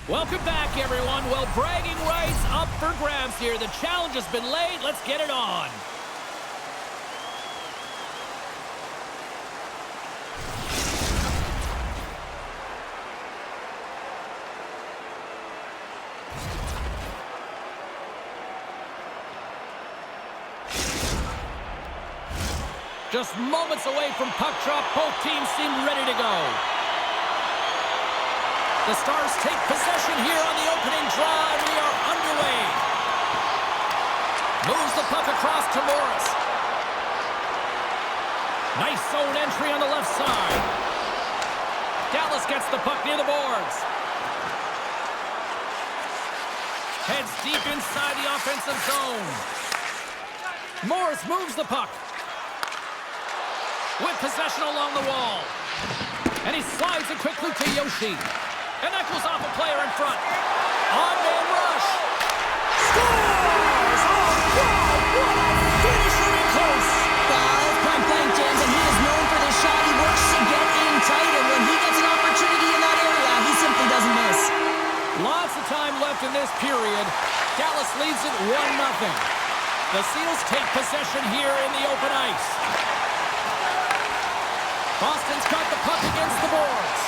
Welcome back, everyone. Well, bragging rights up for grabs here. The challenge has been laid. Let's get it on. Just moments away from puck drop. Both teams seem ready to go. The Stars take possession here on the opening draw. We are underway. Moves the puck across to Morris. Nice zone entry on the left side. Dallas gets the puck near the boards. Heads deep inside the offensive zone. Morris moves the puck. With possession along the wall. And he slides it quickly to Yoshi. And that goes off a player in front. On-man rush. Scores! Oh, wow! What a finisher in close! That's point blank, James, and he is known for this shot. He works to get in tight, and when he gets an opportunity in that area, he simply doesn't miss. Lots of time left in this period. Dallas leads it 1-0. The Seals take possession here in the open ice. Boston's got the puck against the boards.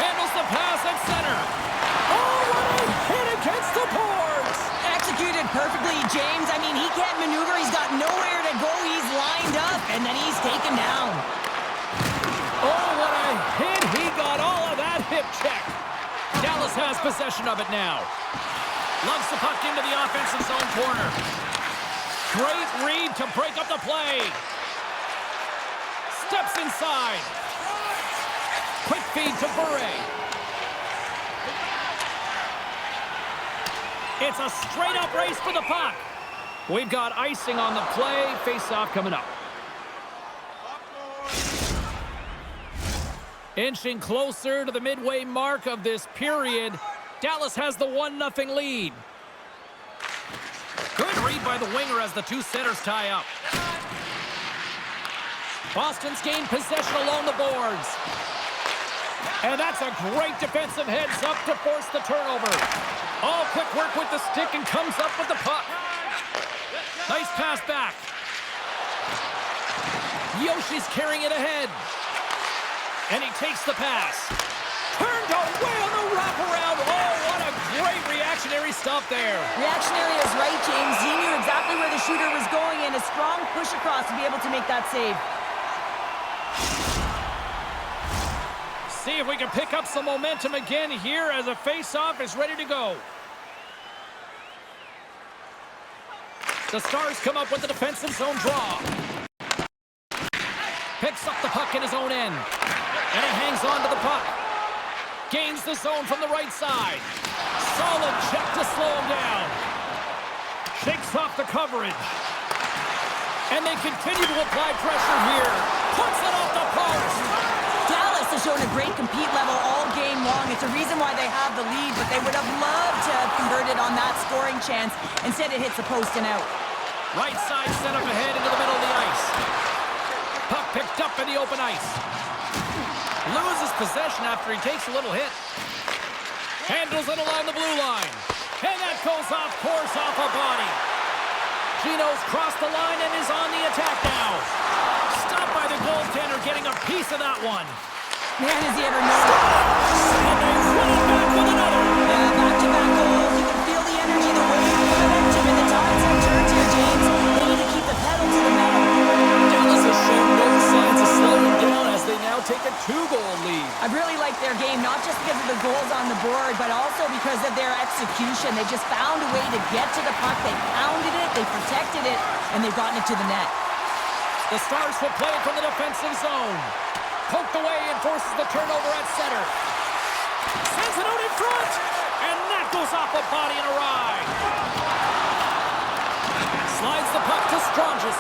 Handles the pass at center. Oh, what a hit against the boards! Executed perfectly, James. I mean, he can't maneuver. He's got nowhere to go. He's lined up, and then he's taken down. Oh, what a hit. He got all of that hip check. Dallas has possession of it now. Lugs the puck into the offensive zone corner. Great read to break up the play. Steps inside. Quick feed to Bure. It's a straight-up race for the puck. We've got icing on the play. Face-off coming up. Inching closer to the midway mark of this period. Dallas has the 1-0 lead. Good read by the winger as the two centers tie up. Boston's gained possession along the boards. And that's a great defensive heads-up to force the turnover. Oh, quick work with the stick and comes up with the puck. Nice pass back. Yoshi's carrying it ahead. And he takes the pass. Turned away on the wraparound. Oh, what a great reactionary stop there. Reactionary is right, James. He knew exactly where the shooter was going, and a strong push across to be able to make that save. See if we can pick up some momentum again here as a face-off is ready to go. The Stars come up with the defensive zone draw. Picks up the puck in his own end. And it hangs on to the puck. Gains the zone from the right side. Solid check to slow him down. Shakes off the coverage. And they continue to apply pressure here. Puts it off the post. Dallas has shown a great compete level all game long. It's a reason why they have the lead, but they would have loved to have converted on that scoring chance. Instead, it hits the post and out. Right side set up ahead into the middle of the ice. Puck picked up in the open ice. Loses possession after he takes a little hit. Handles it along the blue line. And that goes off course off a body. Gino's crossed the line and is on the attack now. Stopped by the goaltender, getting a piece of that one. Man, has he ever known? And they run it back with another. Yeah, back-to-back goals. You can feel the energy, the wave, the momentum, and the tides have turned here, James. They need to keep the pedal to the metal. Dallas has shown no signs of slowing down as they now take a 2-goal lead. I really like their game, not just because of the goals on the board, but also because of their execution. They just found a way to get to the puck. They pounded it, they protected it, and they've gotten it to the net. The Stars will play it from the defensive zone. Poked away and forces the turnover at center. Sends it out in front. And that goes off a body and a ride. Slides the puck to Strongis.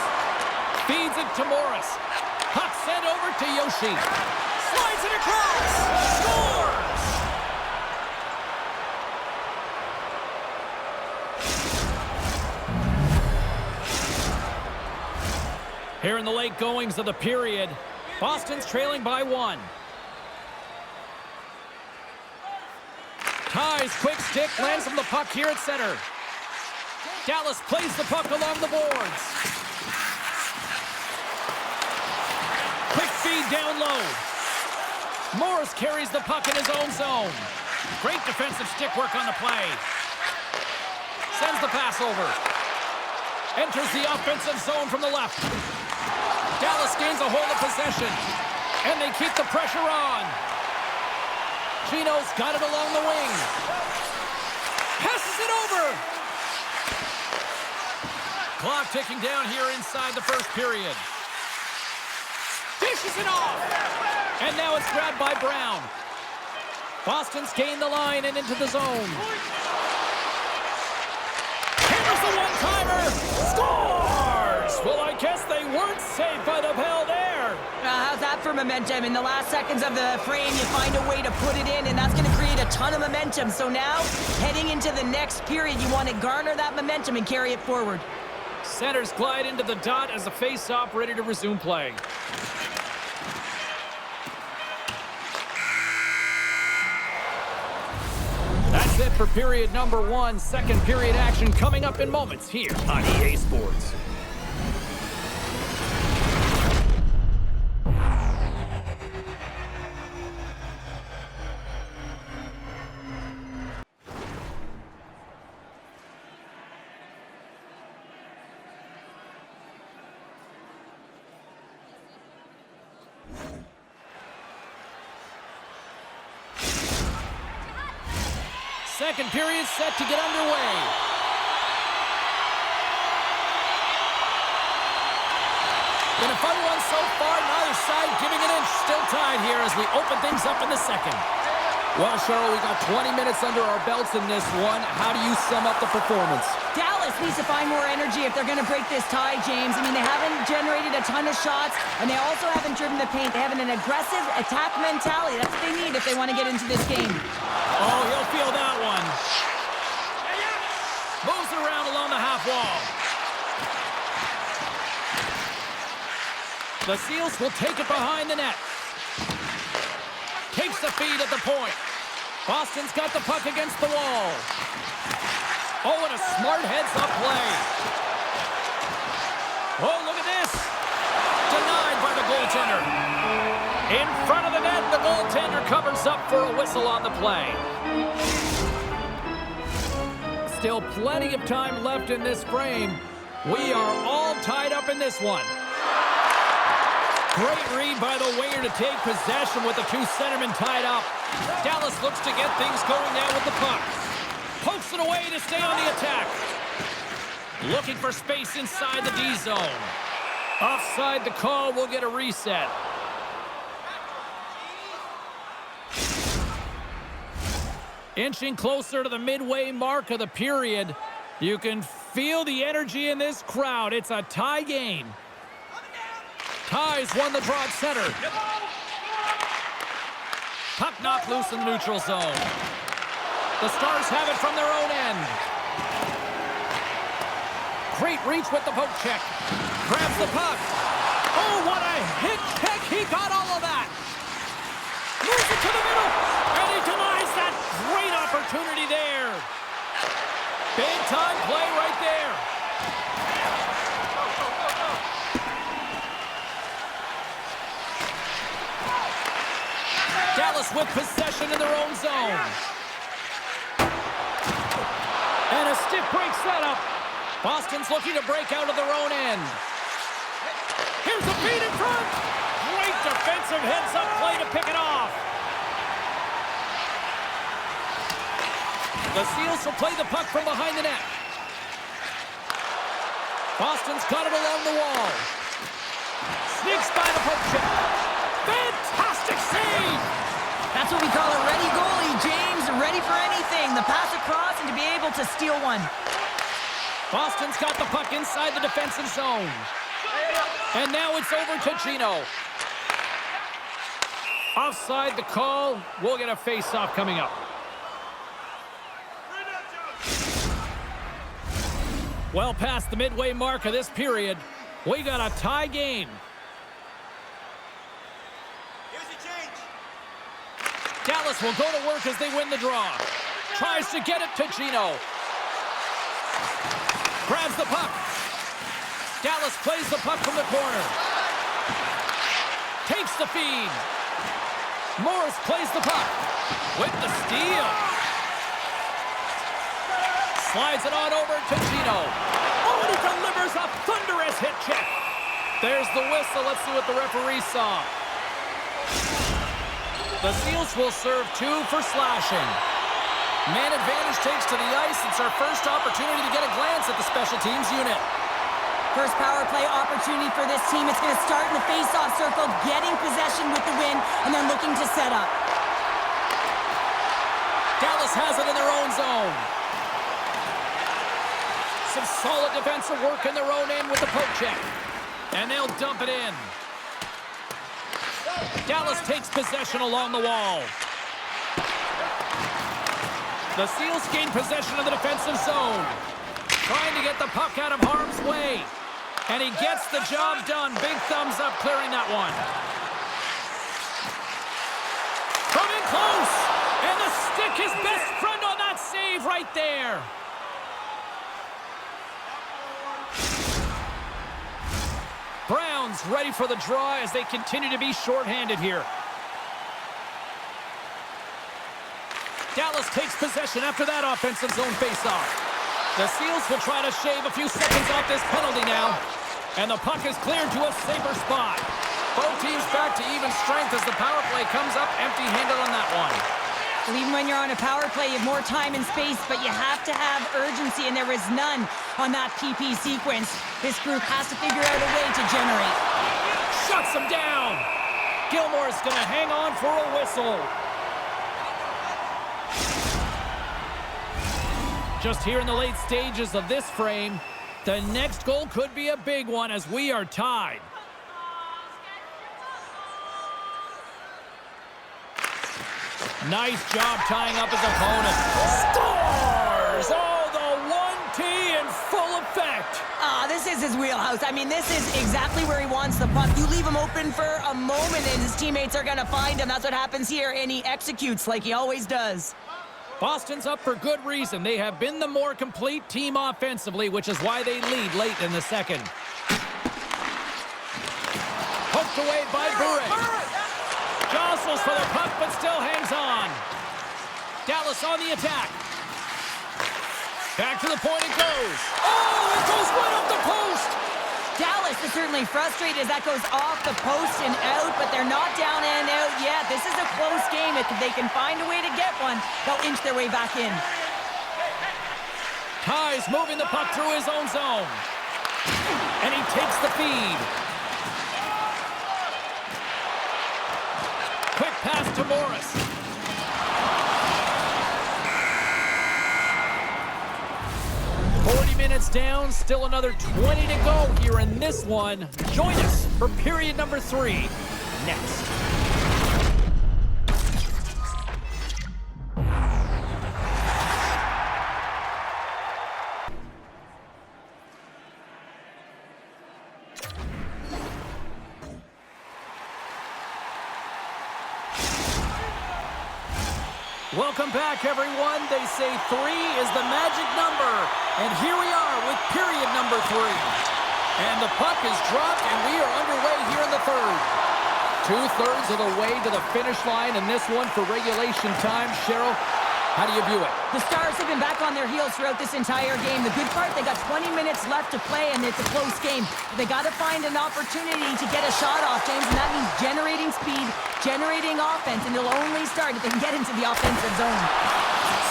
Feeds it to Morris. Puck sent over to Yoshi. Slides it across. Scores! Here in the late goings of the period, Boston's trailing by 1. Ties quick stick, lands him the puck here at center. Dallas plays the puck along the boards. Quick feed down low. Morris carries the puck in his own zone. Great defensive stick work on the play. Sends the pass over. Enters the offensive zone from the left. Dallas gains a hold of possession. And they keep the pressure on. Chino's got it along the wing. Passes it over. Clock ticking down here inside the first period. Dishes it off. And now it's grabbed by Brown. Boston's gained the line and into the zone. Here's the one-timer. Scores! Well, I guess they weren't safe by the bell there. How's that for momentum? In the last seconds of the frame, you find a way to put it in, and that's going to create a ton of momentum. So now, heading into the next period, you want to garner that momentum and carry it forward. Centers glide into the dot as the face-off ready to resume play. That's it for period number 1. Second period action coming up in moments here on EA Sports. Second period set to get underway. Been a fun one so far. Neither side giving an inch. Still tied here as we open things up in the second. Well, Cheryl, we got 20 minutes under our belts in this one. How do you sum up the performance? Dallas needs to find more energy if they're going to break this tie, James. I mean, they haven't generated a ton of shots, and they also haven't driven the paint. They have an aggressive attack mentality. That's what they need if they want to get into this game. Oh, he'll feel that one. Moves around along the half wall. The Seals will take it behind the net. Takes the feed at the point. Boston's got the puck against the wall. Oh, and a smart heads-up play. Oh, look at this. Denied by the goaltender. In front of the net, the goaltender covers up for a whistle on the play. Still plenty of time left in this frame. We are all tied up in this one. Great read by the winger to take possession with the two centermen tied up. Dallas looks to get things going now with the puck. Pokes it away to stay on the attack. Looking for space inside the D zone. Offside the call, will get a reset. Inching closer to the midway mark of the period. You can feel the energy in this crowd. It's a tie game. Ties won the draw at center. Puck knocked loose in the neutral zone. The Stars have it from their own end. Great reach with the poke check. Grabs the puck. Oh, what a hit check. He got all of that. Moves it to the middle. And he denies that great opportunity there. Big time play right there. Dallas with possession in their own zone. And a stiff break setup. Boston's looking to break out of their own end. Here's a feed in front. Great defensive heads-up play to pick it off. The Seals will play the puck from behind the net. Boston's got it along the wall. Sneaks by the poke check. Fantastic save! That's what we call a ready goalie, James. Ready for anything. The pass across and to be able to steal one. Boston's got the puck inside the defensive zone. And now it's over to Gino. Offside the call. We'll get a face-off coming up. Well past the midway mark of this period, we got a tie game. Dallas will go to work as they win the draw. tries to get it to Gino. Grabs the puck. Dallas plays the puck from the corner. Takes the feed. Morris plays the puck. With the steal. Slides it on over to Gino. Oh, and he delivers a thunderous hit check. There's the whistle. Let's see what the referee saw. The Seals will serve 2 for slashing. Man advantage takes to the ice. It's our first opportunity to get a glance at the special teams unit. First power play opportunity for this team. It's going to start in the face-off circle, getting possession with the win, and then looking to set up. Dallas has it in their own zone. Some solid defensive work in their own end with the poke check. And they'll dump it in. Dallas takes possession along the wall. The Seals gain possession of the defensive zone. Trying to get the puck out of harm's way. And he gets the job done. Big thumbs up clearing that one. From in close. And the stick is best friend on that save right there. Browns ready for the draw as they continue to be shorthanded here. Dallas takes possession after that offensive zone faceoff. The Seals will try to shave a few seconds off this penalty now. And the puck is cleared to a safer spot. Both teams back to even strength as the power play comes up empty-handed on that one. So even when you're on a power play, you have more time and space, but you have to have urgency, and there is none on that PP sequence. This group has to figure out a way to generate. Shuts him down. Gilmore's going to hang on for a whistle. Just here in the late stages of this frame, the next goal could be a big one as we are tied. Nice job tying up his opponent. Scores! Oh, the 1T in full effect. This is his wheelhouse. I mean, this is exactly where he wants the puck. You leave him open for a moment, and his teammates are going to find him. That's what happens here, and he executes like he always does. Boston's up for good reason. They have been the more complete team offensively, which is why they lead late in the second. Poked away by Burek. Jostles for the puck, but still hangs on. Dallas on the attack. Back to the point it goes. Oh, it goes right off the post. Dallas is certainly frustrated as that goes off the post and out, but they're not down and out yet. This is a close game. If they can find a way to get one, they'll inch their way back in. Ty's moving the puck through his own zone. And he takes the feed. Quick pass to Morris. Minutes down, still another 20 to go here in this one. Join us for period number 3 next. Welcome back, everyone. They say 3 is the magic number. And here we are with period number 3. And the puck is dropped, and we are underway here in the third. 2/3 of the way to the finish line in this one for regulation time. Cheryl, how do you view it? The Stars have been back on their heels throughout this entire game. The good part, they got 20 minutes left to play, and it's a close game. They got to find an opportunity to get a shot off, James, and that means generating speed, generating offense, and they'll only start if they can get into the offensive zone.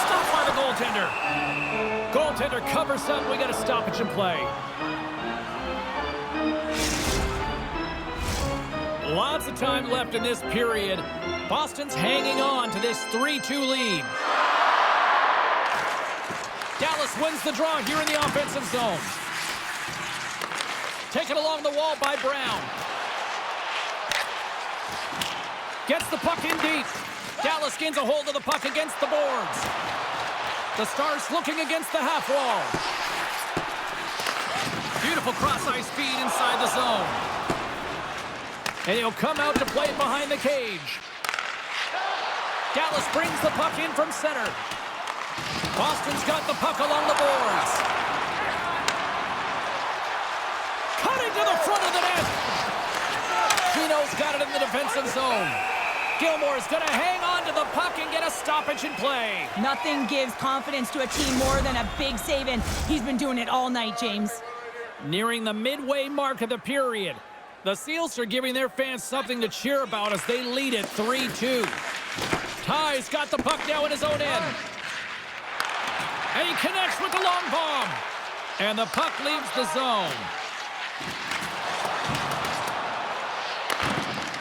Stopped by the goaltender. Goaltender covers up. We got a stoppage in play. Lots of time left in this period. Boston's hanging on to this 3-2 lead. Dallas wins the draw here in the offensive zone. Taken along the wall by Brown. Gets the puck in deep. Dallas gains a hold of the puck against the boards. The Stars looking against the half wall. Beautiful cross-ice feed inside the zone. And he'll come out to play behind the cage. Dallas brings the puck in from center. Boston's got the puck along the boards. Cutting to the front of the net. Gino's got it in the defensive zone. Gilmore's going to hang on to the puck and get a stoppage in play. Nothing gives confidence to a team more than a big save, and he's been doing it all night, James. Nearing the midway mark of the period, the Seals are giving their fans something to cheer about as they lead it 3-2. Ty's got the puck now in his own end. And he connects with the long bomb. And the puck leaves the zone.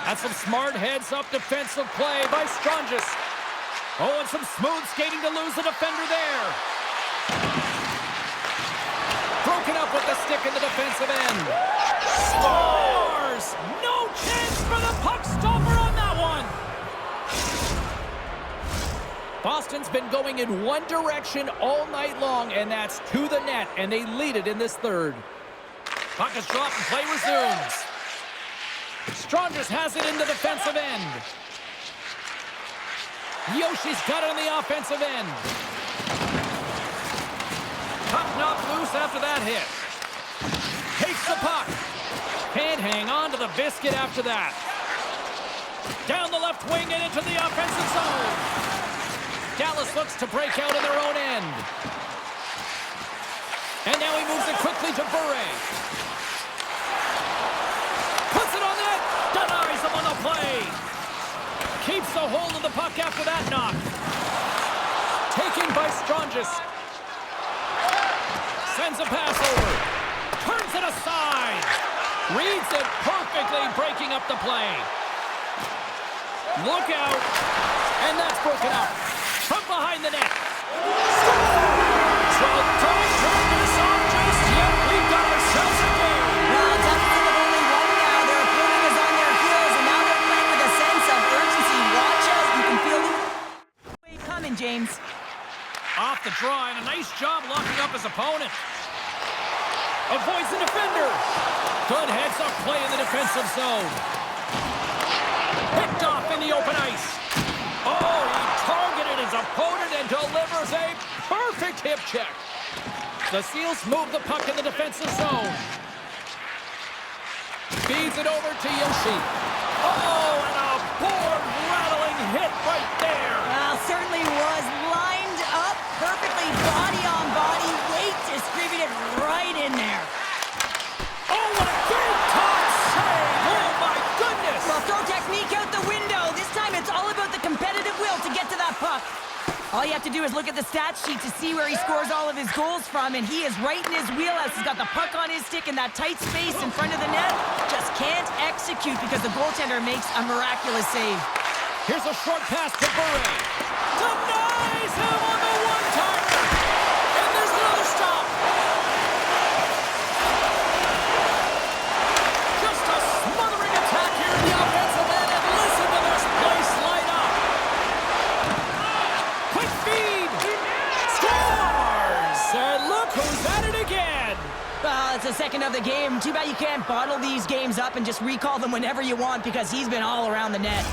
That's some smart heads-up defensive play by Strongis. Oh, and some smooth skating to lose the defender there. Broken up with the stick in the defensive end. Scores! No chance for the puck stopper on that one. Boston's been going in one direction all night long, and that's to the net, and they lead it in this third. Puck is dropped and play resumes. Strongis has it in the defensive end. Yoshi's got it on the offensive end. Puck knocked loose after that hit. Takes the puck. Can't hang on to the biscuit after that. Down the left wing and into the offensive zone. Dallas looks to break out in their own end. And now he moves it quickly to Bure. Puts it on net. Denies him on the play. Keeps a hold of the puck after that knock. Taken by Strongis. Sends a pass over. Turns it aside. Reads it perfectly, breaking up the play. Look out. And that's broken up. From behind the net. Well, don't turn this off just yet. We've got ourselves a game. Well, deficit of only one now. Their opponent is on their heels, and now they're playing with a sense of urgency. Watch out. You can feel the wave coming, James. Off the draw, and a nice job locking up his opponent. Avoids the defender. Good heads-up play in the defensive zone. Picked off in the open ice. Oh, he targeted his opponent and delivers a perfect hip check. The Seals move the puck in the defensive zone. Feeds it over to Yoshi. Oh, and a board-rattling hit right there. Well, certainly was lined up perfectly, body on body, weight distributed right in there. Oh, what a big-time save! Oh, my goodness! Well, throw technique out the window. This time it's all about the competitive will to get to that puck. All you have to do is look at the stat sheet to see where he scores all of his goals from, and he is right in his wheelhouse. He's got the puck on his stick in that tight space in front of the net. Just can't execute because the goaltender makes a miraculous save. Here's a short pass to Bure. Denies him on the one-timer. And there's another stop. Just a smothering attack here in the offensive end. And listen to this place light up. Quick feed. Scores. And look who's at it again. Well, it's the second of the game. Too bad you can't bottle these games up and just recall them whenever you want because he's been all around the net.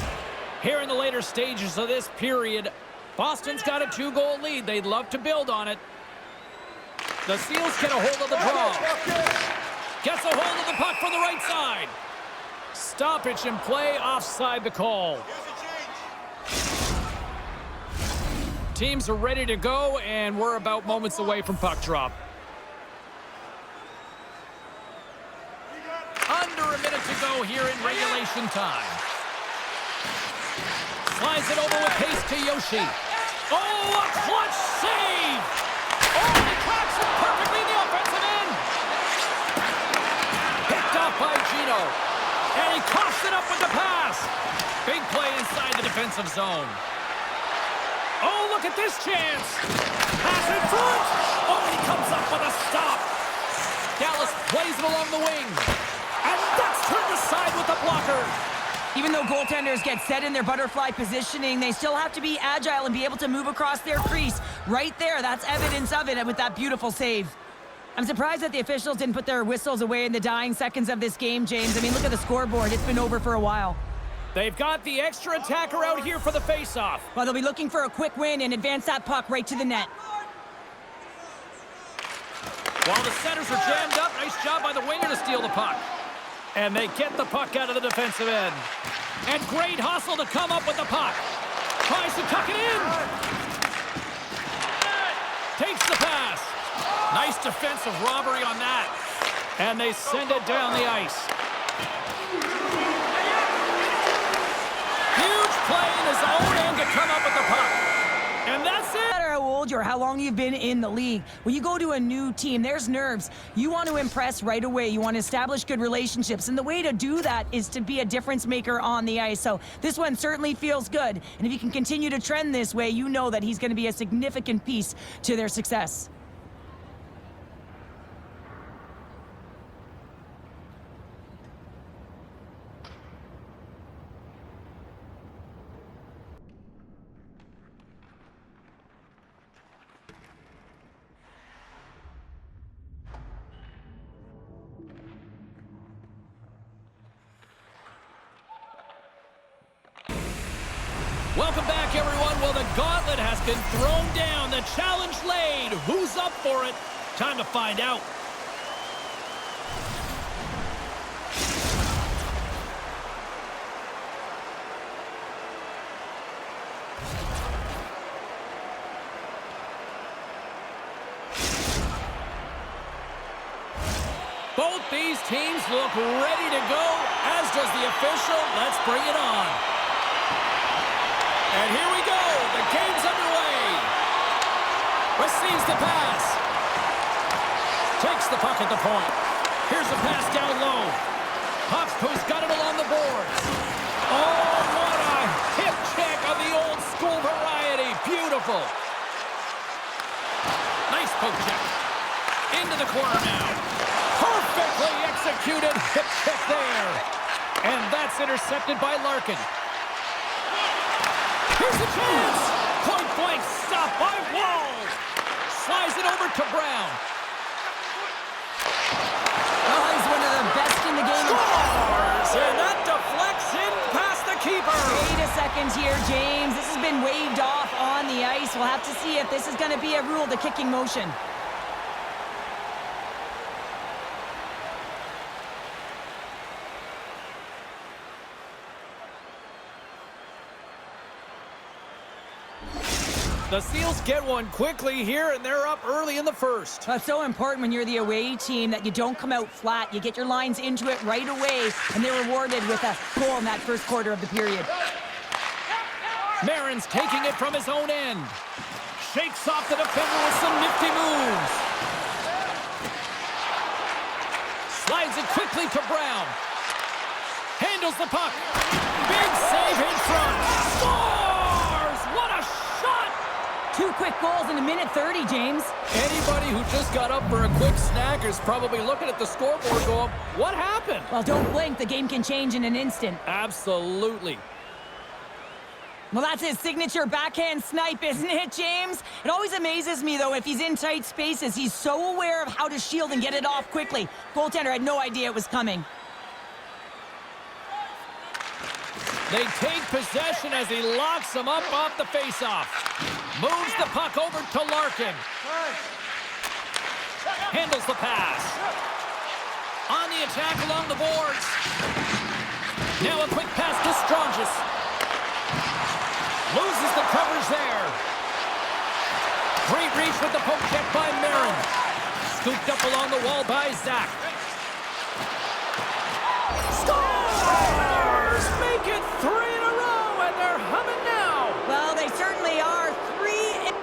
Here in the later stages of this period, Boston's got a 2-goal lead. They'd love to build on it. The Seals get a hold of the draw. Gets a hold of the puck from the right side. Stoppage in play, offside the call. Teams are ready to go, and we're about moments away from puck drop. Under a minute to go here in regulation time. Slides it over with pace to Yoshi. Oh, a clutch save! Oh, he cracks it perfectly in the offensive end. Picked off by Gino. And he coughs it up with the pass. Big play inside the defensive zone. Oh, look at this chance. Pass in front. Oh, he comes up with a stop. Dallas plays it along the wing. And that's turned aside with the blocker. Even though goaltenders get set in their butterfly positioning, they still have to be agile and be able to move across their crease. Right there, that's evidence of it with that beautiful save. I'm surprised that the officials didn't put their whistles away in the dying seconds of this game, James. I mean, look at the scoreboard. It's been over for a while. They've got the extra attacker out here for the face-off. Well, they'll be looking for a quick win and advance that puck right to the net. While the centers are jammed up, nice job by the winger to steal the puck. And they get the puck out of the defensive end. And great hustle to come up with the puck. Tries to tuck it in. Takes the pass. Nice defensive robbery on that. And they send it down the ice. Huge play in his own end to come up with the puck. And that's it. No matter how old you are, how long you've been in the league, when you go to a new team, there's nerves. You want to impress right away. You want to establish good relationships. And the way to do that is to be a difference maker on the ice. So this one certainly feels good. And if you can continue to trend this way, you know that he's going to be a significant piece to their success. Welcome back, everyone. Well, the gauntlet has been thrown down. The challenge laid. Who's up for it? Time to find out. Both these teams look ready to go, as does the official. Let's bring it on. And here we go. The game's underway. Receives the pass. Takes the puck at the point. Here's a pass down low. Hawkspo's got it along the boards. Oh, what a hip check of the old school variety. Beautiful. Nice poke check. Into the corner now. Perfectly executed hip check there. And that's intercepted by Larkin. Here's a chance! Point-blank stop by Wall! Slides it over to Brown. Oh, he's one of the best in the game. Scores! And that deflects in past the keeper. Wait a second here, James. This has been waved off on the ice. We'll have to see if this is going to be a rule, the kicking motion. The Seals get one quickly here, and they're up early in the first. That's so important when you're the away team that you don't come out flat. You get your lines into it right away, and they're rewarded with a goal in that first quarter of the period. Marin's taking it from his own end. Shakes off the defender with some nifty moves. Slides it quickly to Brown. Handles the puck. Big save in front. Scores! What a shot! 2 quick goals in a minute 30, James. Anybody who just got up for a quick snack is probably looking at the scoreboard going, what happened? Well, don't blink. The game can change in an instant. Absolutely. Well, that's his signature backhand snipe, isn't it, James? It always amazes me, though, if he's in tight spaces. He's so aware of how to shield and get it off quickly. Goaltender had no idea it was coming. They take possession as he locks them up off the faceoff. Moves the puck over to Larkin. Handles the pass. On the attack along the boards. Now a quick pass to Strongis. Loses the coverage there. Great reach with the poke check by Marin. Scooped up along the wall by Zach. Scores! Make it 3 in a row, and they're humming now. Well, they certainly are. 3 in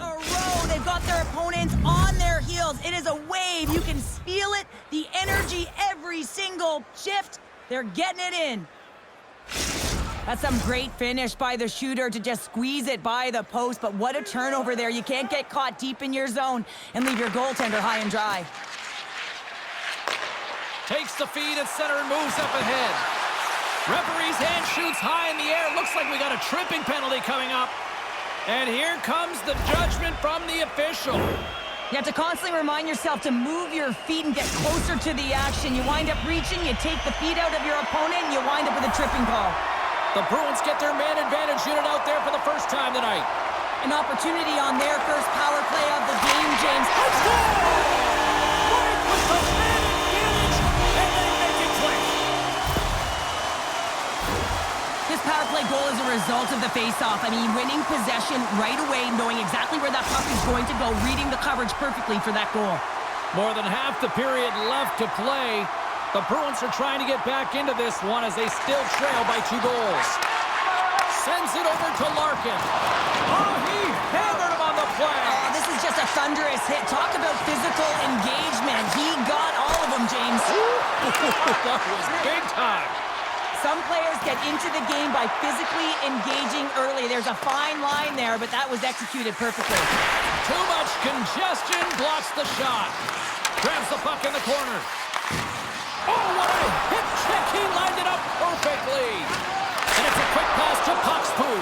a row. They've got their opponents on their heels. It is a wave. You can feel it. The energy every single shift. They're getting it in. That's some great finish by the shooter to just squeeze it by the post, but what a turnover there. You can't get caught deep in your zone and leave your goaltender high and dry. Takes the feed at center and moves up ahead. Referee's hand shoots high in the air. Looks like we got a tripping penalty coming up. And here comes the judgment from the official. You have to constantly remind yourself to move your feet and get closer to the action. You wind up reaching, you take the feet out of your opponent, and you wind up with a tripping call. The Bruins get their man advantage unit out there for the first time tonight. An opportunity on their first power play of the game, James. Let's go! Right with the man advantage, and they make it click. This power play goal is a result of the face-off. I mean, winning possession right away, knowing exactly where that puck is going to go, reading the coverage perfectly for that goal. More than half the period left to play. The Bruins are trying to get back into this one as they still trail by 2 goals. Sends it over to Larkin. Oh, he hammered him on the play. Oh, this is just a thunderous hit. Talk about physical engagement. He got all of them, James. That was big time. Some players get into the game by physically engaging early. There's a fine line there, but that was executed perfectly. Too much congestion blocks the shot. Grabs the puck in the corner. Oh, what a hip check. He lined it up perfectly. And it's a quick pass to Puckspoo.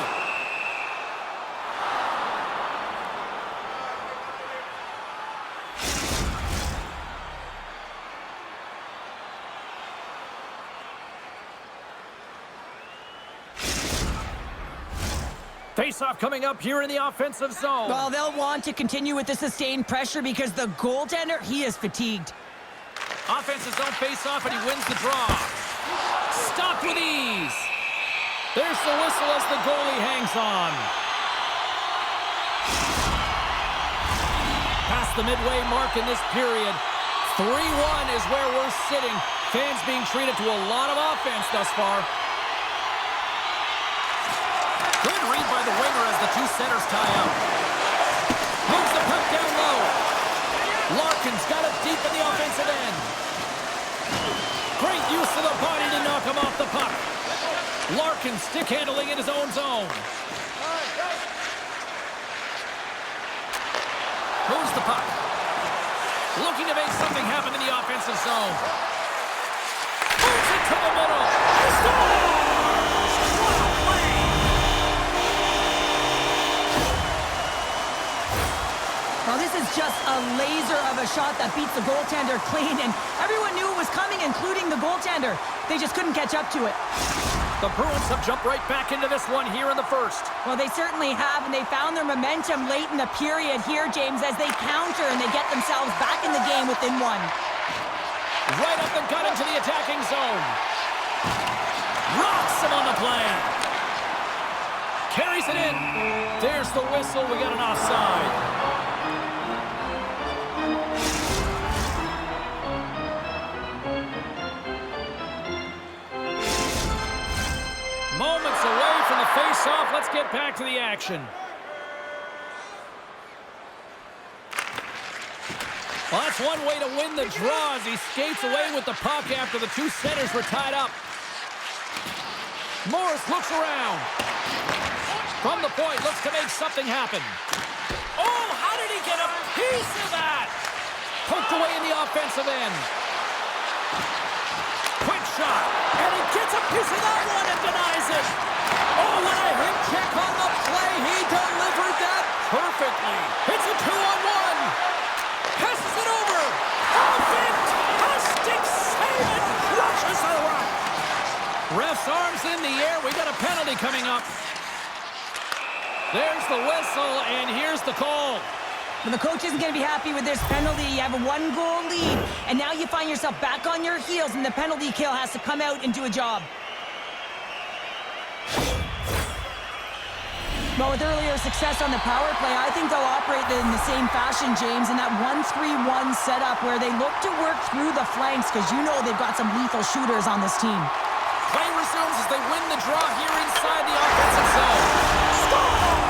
Face-off coming up here in the offensive zone. Well, they'll want to continue with the sustained pressure because the goaltender, he is fatigued. Offensive zone face-off, and he wins the draw. Stopped with ease. There's the whistle as the goalie hangs on. Past the midway mark in this period. 3-1 is where we're sitting. Fans being treated to a lot of offense thus far. Good read by the winger as the 2 centers tie up. Moves the puck down low. Larkin's got it deep in the offensive end. Great use of the body to knock him off the puck. Larkin stick handling in his own zone. Moves the puck. Looking to make something happen in the offensive zone. Moves it to the middle. He scores! What a play! Well, this is just a laser of a shot that beats the goaltender clean, and everyone knew it was coming, including the goaltender. They just couldn't catch up to it. The Bruins have jumped right back into this one here in the first. Well, they certainly have, and they found their momentum late in the period here, James, as they counter and they get themselves back in the game within 1. Right up the gut into the attacking zone. Rocks him on the play. Carries it in. There's the whistle. We got an offside. Moments away from the face-off. Let's get back to the action. Well, that's one way to win the draw as he skates away with the puck after the 2 centers were tied up. Morris looks around. From the point, looks to make something happen. Oh, how did he get a piece of that? Poked away in the offensive end. Quick shot, and he gets a piece of that one and denies it. Oh, what a hip check on the play. He delivered that perfectly. It's a 2-on-1. Passes it over. A fantastic save and crushes the rock. Ref's arms in the air. We got a penalty coming up. There's the whistle, and here's the call. Well, the coach isn't going to be happy with this penalty. You have a 1-goal lead, and now you find yourself back on your heels, and the penalty kill has to come out and do a job. Well, with earlier success on the power play, I think they'll operate in the same fashion, James, in that 1-3-1 setup where they look to work through the flanks because you know they've got some lethal shooters on this team. Play resumes as they win the draw here inside the offensive zone. Scores!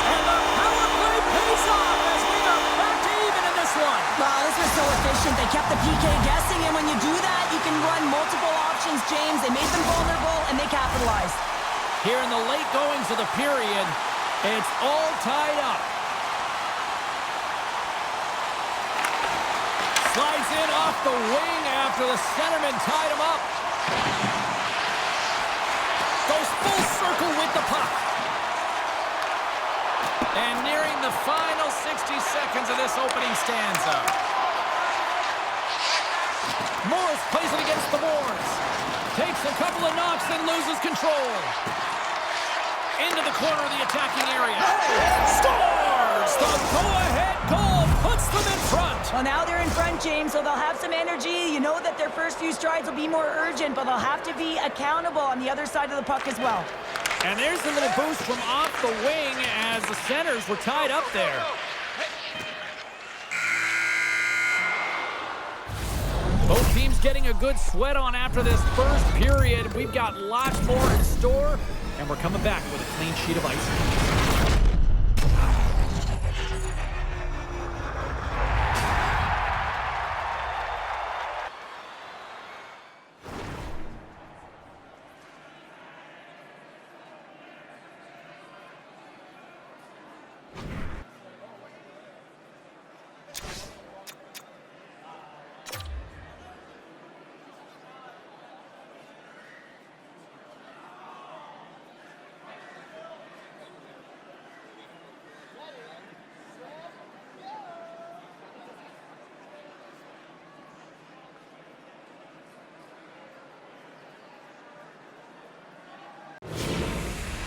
And the power play pays off as we are back to even in this one. Wow, this was so efficient. They kept the PK guessing, and when you do that, you can run multiple options, James. They made them vulnerable, and they capitalized. Here in the late goings of the period, it's all tied up. Slides in off the wing after the centerman tied him up. Goes full circle with the puck. And nearing the final 60 seconds of this opening stanza. Morris plays it against the boards. Takes a couple of knocks and loses control. Into the corner of the attacking area. Scores! The go-ahead goal puts them in front. Well, now they're in front, James, so they'll have some energy. You know that their first few strides will be more urgent, but they'll have to be accountable on the other side of the puck as well. And there's a little boost from off the wing as the centers were tied up there. Both teams getting a good sweat on after this first period. We've got lots more in store, and we're coming back with a clean sheet of ice.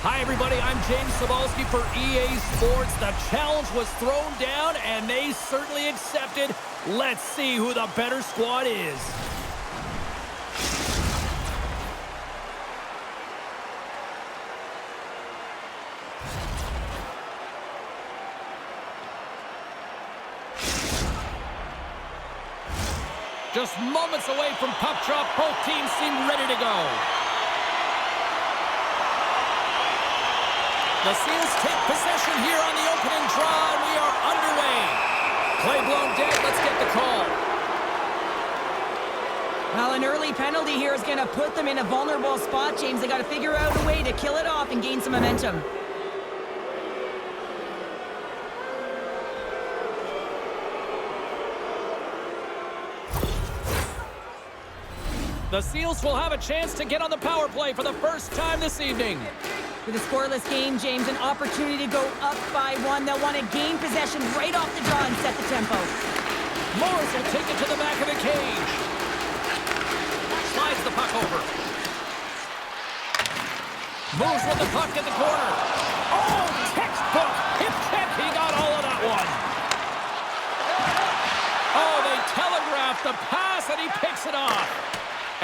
Hi, everybody. I'm James Cybulski for EA Sports. The challenge was thrown down, and they certainly accepted. Let's see who the better squad is. Just moments away from puck drop, both teams seem ready to go. The Seals take possession here on the opening draw, and we are underway. Play blown dead. Let's get the call. Well, an early penalty here is going to put them in a vulnerable spot, James. They got to figure out a way to kill it off and gain some momentum. The Seals will have a chance to get on the power play for the first time this evening. With a scoreless game, James, an opportunity to go up by one. They'll want to gain possession right off the draw and set the tempo. Morris will take it to the back of the cage. Slides the puck over. Moves with the puck in the corner. Oh, textbook hip check. He got all of that one. Oh, they telegraphed the pass, and he picks it off.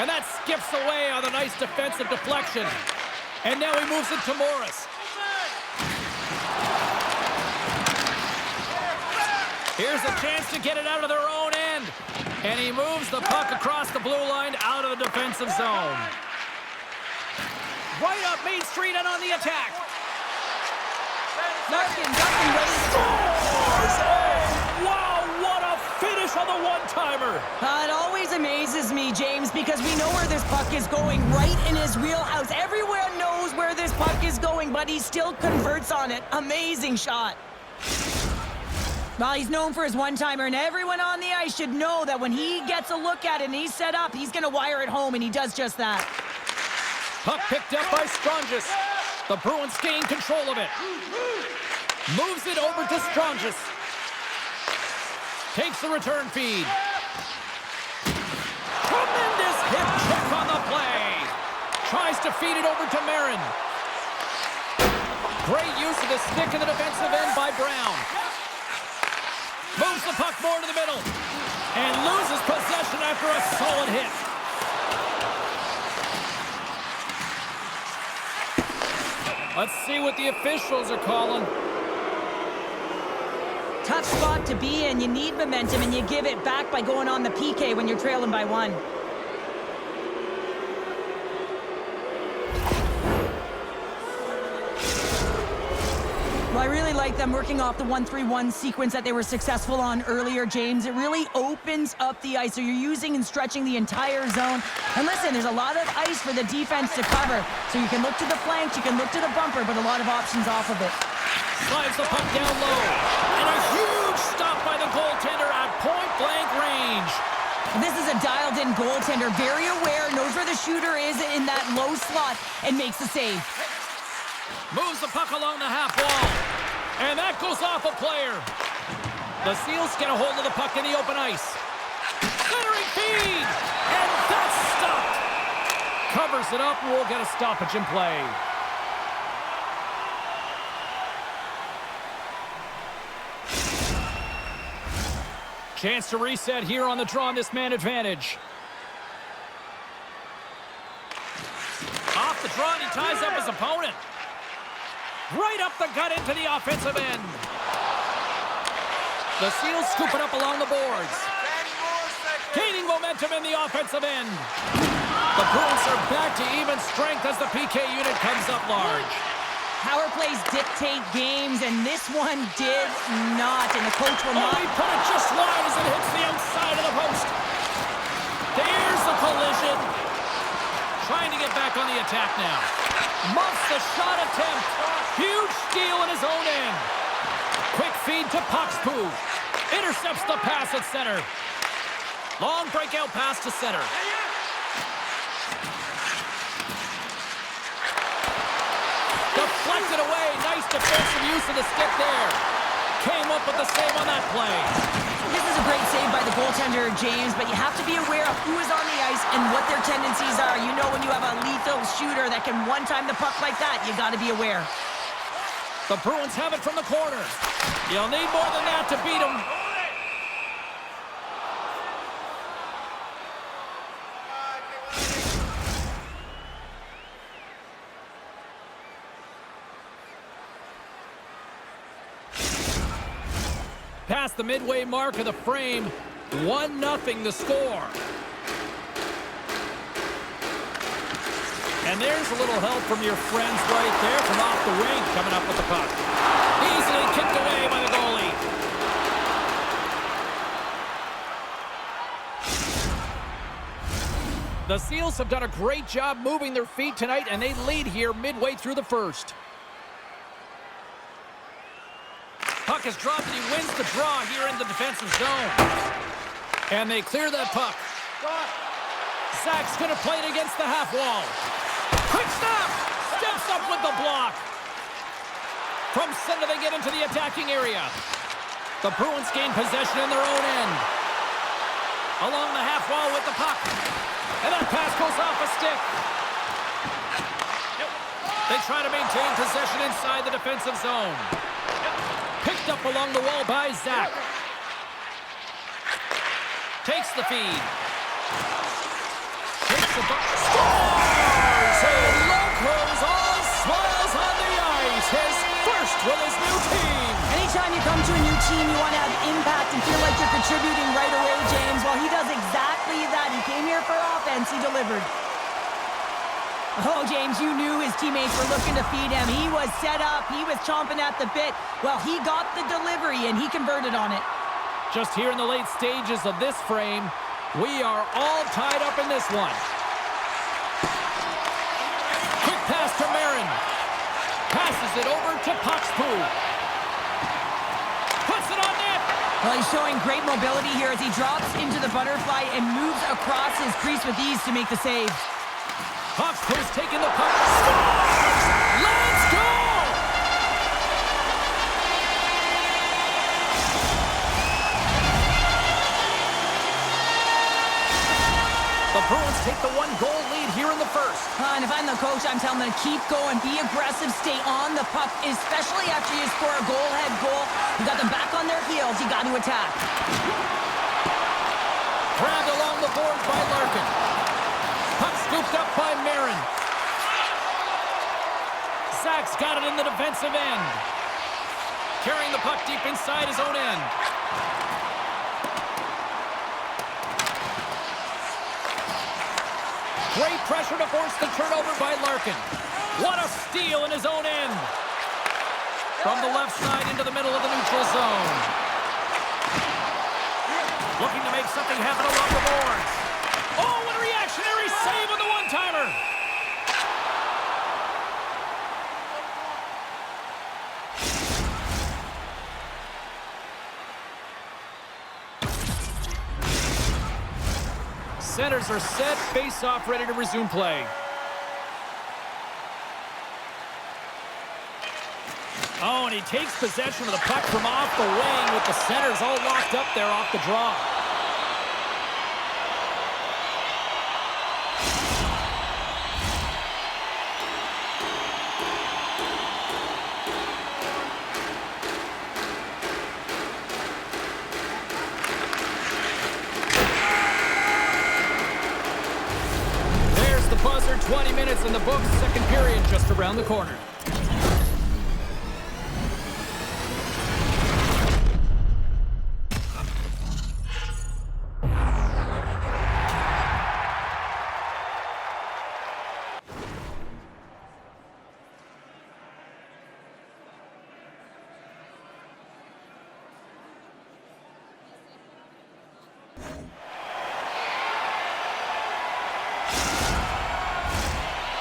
And that skips away on a nice defensive deflection. And now he moves it to Morris. Here's a chance to get it out of their own end. And he moves the puck across the blue line out of the defensive zone. Right up Main Street and on the attack. Larkin ready to Scores! Oh, wow, what a finish on the one-timer. It always amazes me, James, because we know where this puck is going, right in his wheelhouse. Everyone knows where this puck is going, but he still converts on it. Amazing shot. Well, he's known for his one-timer, and everyone on the ice should know that when he gets a look at it and he's set up, he's going to wire it home, and he does just that. Puck picked up by Strongis. The Bruins gain control of it. Moves it over to Strongis. Takes the return feed. Tremendous hip check on the play. Tries to feed it over to Marin. Great use of the stick in the defensive end by Brown. Moves the puck more to the middle. And loses possession after a solid hit. Let's see what the officials are calling. Tough spot to be in. You need momentum, and you give it back by going on the PK when you're trailing by one. Well, I really like them working off the 1-3-1 sequence that they were successful on earlier, James. It really opens up the ice, so you're using and stretching the entire zone. And listen, there's a lot of ice for the defense to cover, so you can look to the flanks, you can look to the bumper, but a lot of options off of it. Slides the puck down low. And a huge stop by the goaltender at point-blank range. This is a dialed-in goaltender, very aware, knows where the shooter is in that low slot, and makes the save. Moves the puck along the half wall. And that goes off a player. The Seals get a hold of the puck in the open ice. Centering feed! And that's stopped. Covers it up, and we'll get a stoppage in play. Chance to reset here on the draw on this man advantage. Off the draw, and he ties up his opponent. Right up the gut into the offensive end. The Seals scoop it up along the boards. Gaining momentum in the offensive end. The Bruins are back to even strength as the PK unit comes up large. Power plays dictate games, and this one did not, and the coach will not. He put it just wide as it hits the outside of the post. There's the collision. Trying to get back on the attack now. Muffs the shot attempt. Huge steal in his own end. Quick feed to Poxpoo. Intercepts the pass at center. Long breakout pass to center. Deflected away. Nice defensive use of the stick there. Came up with the save on that play. This is a great save by the goaltender, James, but you have to be aware of who is on the ice and what their tendencies are. You know, when you have a lethal shooter that can one-time the puck like that, you got to be aware. The Bruins have it from the corner. You'll need more than that to beat them. Past the midway mark of the frame, 1-0 the score. And there's a little help from your friends right there from off the wing coming up with the puck. Easily kicked away by the goalie. The Seals have done a great job moving their feet tonight, and they lead here midway through the first. Puck is dropped, and he wins the draw here in the defensive zone. And they clear that puck. Zach's going to play it against the half wall. Quick stop! Steps up with the block. From center, they get into the attacking area. The Bruins gain possession in their own end. Along the half wall with the puck. And that pass goes off a stick. They try to maintain possession inside the defensive zone. Picked up along the wall by Zach. Takes the feed. Takes the puck. Scores! And Locos all smiles on the ice. His first with his new team. Anytime you come to a new team, you want to have impact and feel like you're contributing right away, James. Well, he does exactly that. He came here for offense. He delivered. Oh, James, you knew his teammates were looking to feed him. He was set up. He was chomping at the bit. Well, he got the delivery, and he converted on it. Just here in the late stages of this frame, we are all tied up in this one. Quick pass to Marin. Passes it over to Poxpoo. Puts it on net. Well, he's showing great mobility here as he drops into the butterfly and moves across his crease with ease to make the save. Poxpoo's taking the puck. Scores! Let's go! The Bruins take the 1-goal lead here in the first. And if I'm the coach, I'm telling them to keep going, be aggressive, stay on the puck, especially after you score a goal-head goal. You got them back on their heels. You got to attack. Grabbed along the boards by Larkin. Puck scooped up by Marin. Zach's got it in the defensive end. Carrying the puck deep inside his own end. Great pressure to force the turnover by Larkin. What a steal in his own end. From the left side into the middle of the neutral zone. Looking to make something happen along the boards. Oh, what a reactionary save on the one-timer. Centers are set, face-off ready to resume play. Oh, and he takes possession of the puck from off the wing with the centers all locked up there off the draw. There's the buzzer, 20 minutes in the books, second period just around the corner.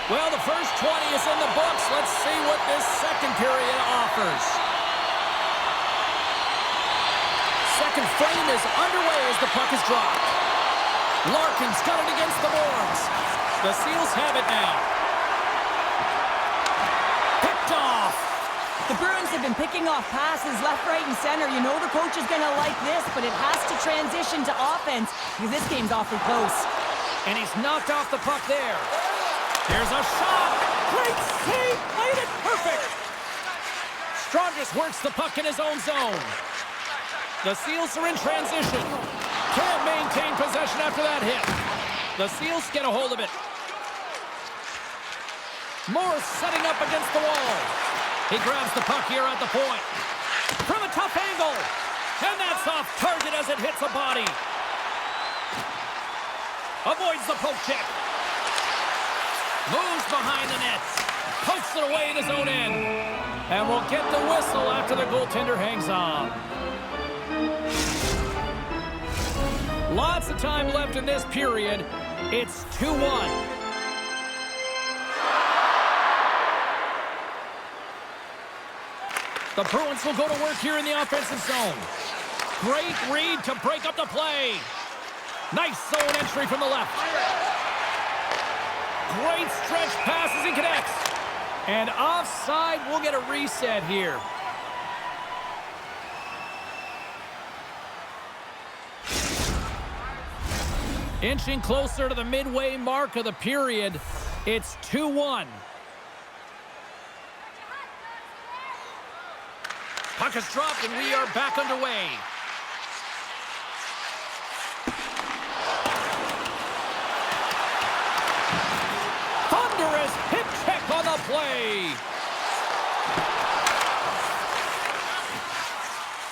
Well, the first 20 is in the books. Let's see what this second period offers. Second frame is underway as the puck is dropped. Larkin's got it against the boards. The Seals have it now. Picked off. The Bruins have been picking off passes left, right, and center. You know the coach is going to like this, but it has to transition to offense because this game's awfully close. And he's knocked off the puck there. There's a shot. Great save. Played it perfect. Strongest works the puck in his own zone. The Seals are in transition. Can't maintain possession after that hit. The Seals get a hold of it. Morris setting up against the wall. He grabs the puck here at the point. From a tough angle. And that's off target as it hits a body. Avoids the poke check. Moves behind the nets. Pokes it away in his own end. And we'll get the whistle after the goaltender hangs on. Lots of time left in this period. It's 2-1. The Bruins will go to work here in the offensive zone. Great read to break up the play. Nice zone entry from the left. Great stretch passes and connects. And offside, we'll get a reset here. Inching closer to the midway mark of the period. It's 2-1. Puck is dropped and we are back underway. Thunderous hip check on the play.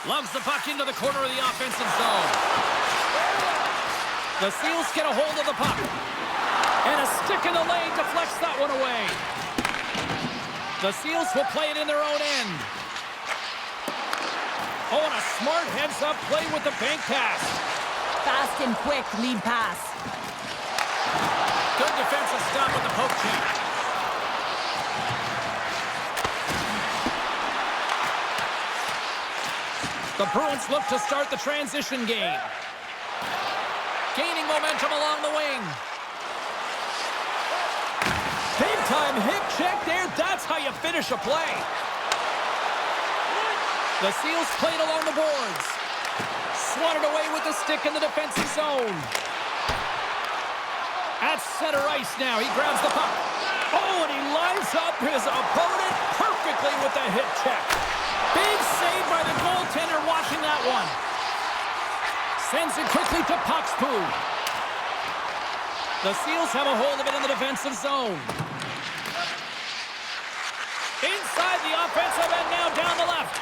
Loves the puck into the corner of the offensive zone. The Seals get a hold of the puck. And a stick in the lane deflects that one away. The Seals will play it in their own end. Oh, and a smart heads-up play with the bank pass. Fast and quick lead pass. Good defensive stop with the poke check. The Bruins look to start the transition game. Gaining momentum along the wing. Big-time hip check there. That's how you finish a play. The Seals played along the boards. Swatted away with the stick in the defensive zone. At center ice now. He grabs the puck. Oh, and he lines up his opponent perfectly with the hip check. Big save by the goaltender watching that one. Sends it quickly to Puckspoo. The Seals have a hold of it in the defensive zone. Inside the offensive end now down the left.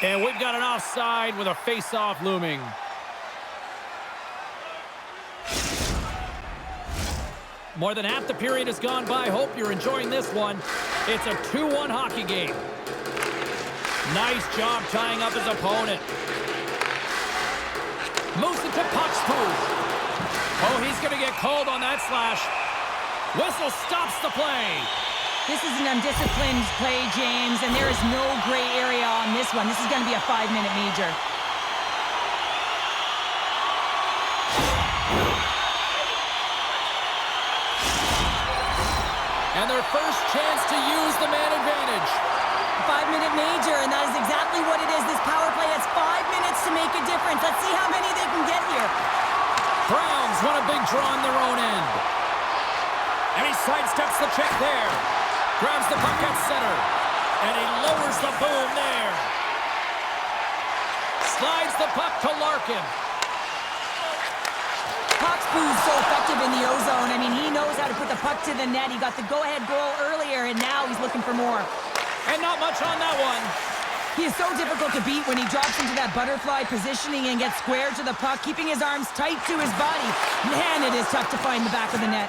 And we've got an offside with a face-off looming. More than half the period has gone by. Hope you're enjoying this one. It's a 2-1 hockey game. Nice job tying up his opponent. Moves it to Puckspoo. Oh, he's going to get called on that slash. Whistle stops the play. This is an undisciplined play, James, and there is no gray area on this one. This is going to be a 5-minute major. And their first chance to use the man advantage. 5-minute major, and that is exactly what it is. This power play has 5 minutes to make a difference. Let's see how many they can get here. Browns want a big draw on their own end. And he sidesteps the check there. Grabs the puck at center. And he lowers the boom there. Slides the puck to Larkin. Coxboo's so effective in the O-zone. I mean, he knows how to put the puck to the net. He got the go-ahead goal earlier, and now he's looking for more. And not much on that one. He is so difficult to beat when he drops into that butterfly positioning and gets square to the puck, keeping his arms tight to his body. Man, it is tough to find the back of the net.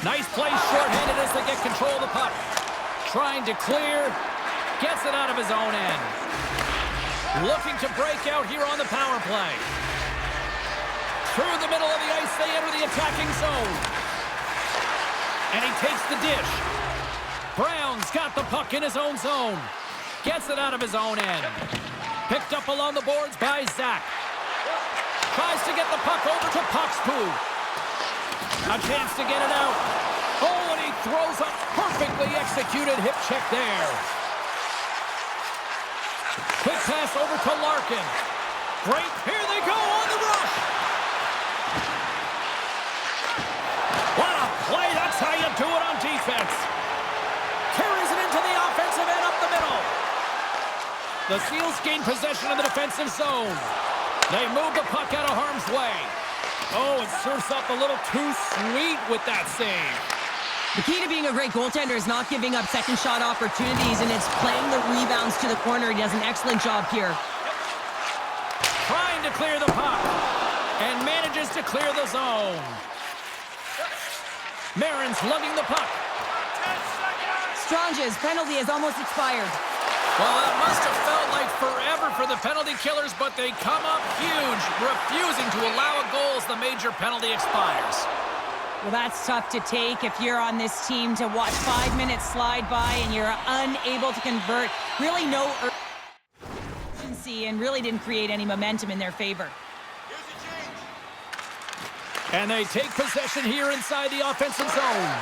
Nice play shorthanded as they get control of the puck. Trying to clear. Gets it out of his own end. Looking to break out here on the power play. Through the middle of the ice, they enter the attacking zone. And he takes the dish. Brown's got the puck in his own zone. Gets it out of his own end. Picked up along the boards by Zach. Tries to get the puck over to Coxboo. A chance to get it out. Oh, and he throws a perfectly executed hip check there. Quick pass over to Larkin. Great, here they go on the rush. What a play, that's how you do it on defense. Carries it into the offensive end up the middle. The Seals gain possession of the defensive zone. They move the puck out of harm's way. Oh, it serves up a little too sweet with that save. The key to being a great goaltender is not giving up second shot opportunities, and it's playing the rebounds to the corner. He does an excellent job here. Trying to clear the puck, and manages to clear the zone. Marin's lugging the puck. Strange's penalty has almost expired. Well, that must have felt like forever for the penalty killers, but they come up huge, refusing to allow a goal as the major penalty expires. Well, that's tough to take if you're on this team to watch 5 minutes slide by and you're unable to convert. Really no urgency and really didn't create any momentum in their favor. And they take possession here inside the offensive zone.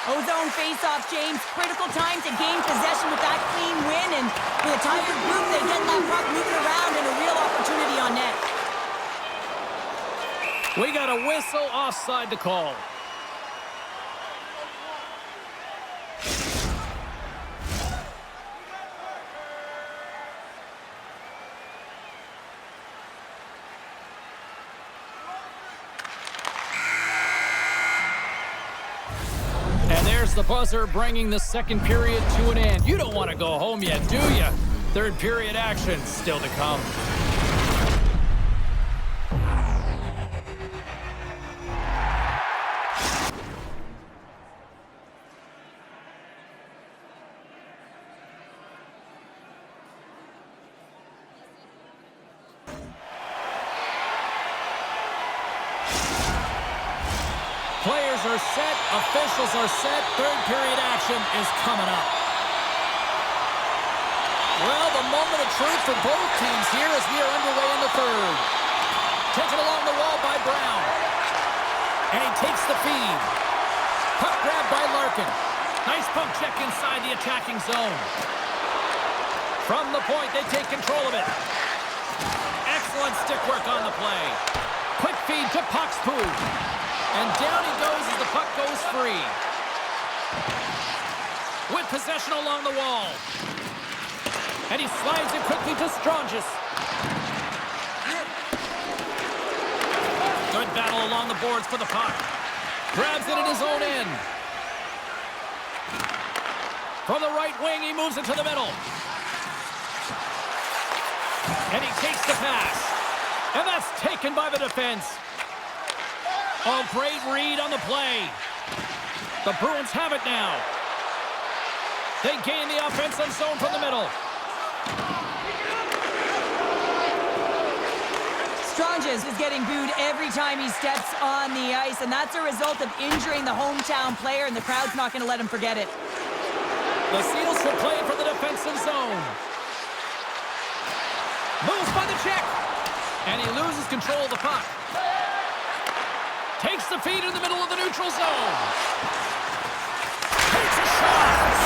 O-zone face-off, James. Critical time to gain possession with that clean win. And for the Tiger group, they get that puck moving around and a real opportunity on net. We got a whistle offside to call. And there's the buzzer bringing the second period to an end. You don't want to go home yet, do you? Third period action still to come. Players are set, officials are set, third period action is coming up. Well, the moment of truth for both teams here as we are underway in the third. Taken along the wall by Brown. And he takes the feed. Puck grab by Larkin. Nice pump check inside the attacking zone. From the point, they take control of it. Excellent stick work on the play. Quick feed to Coxboo. And down he goes as the puck goes free. With possession along the wall. And he slides it quickly to Stranges. Good battle along the boards for the puck. Grabs it in his own end. From the right wing, he moves it to the middle. And he takes the pass. And that's taken by the defense. Oh, great read on the play. The Bruins have it now. They gain the offensive zone from the middle. Stranges is getting booed every time he steps on the ice, and that's a result of injuring the hometown player, and the crowd's not going to let him forget it. The Seals will play for the defensive zone. Moves by the check. And he loses control of the puck. Takes the feed in the middle of the neutral zone. Takes a shot.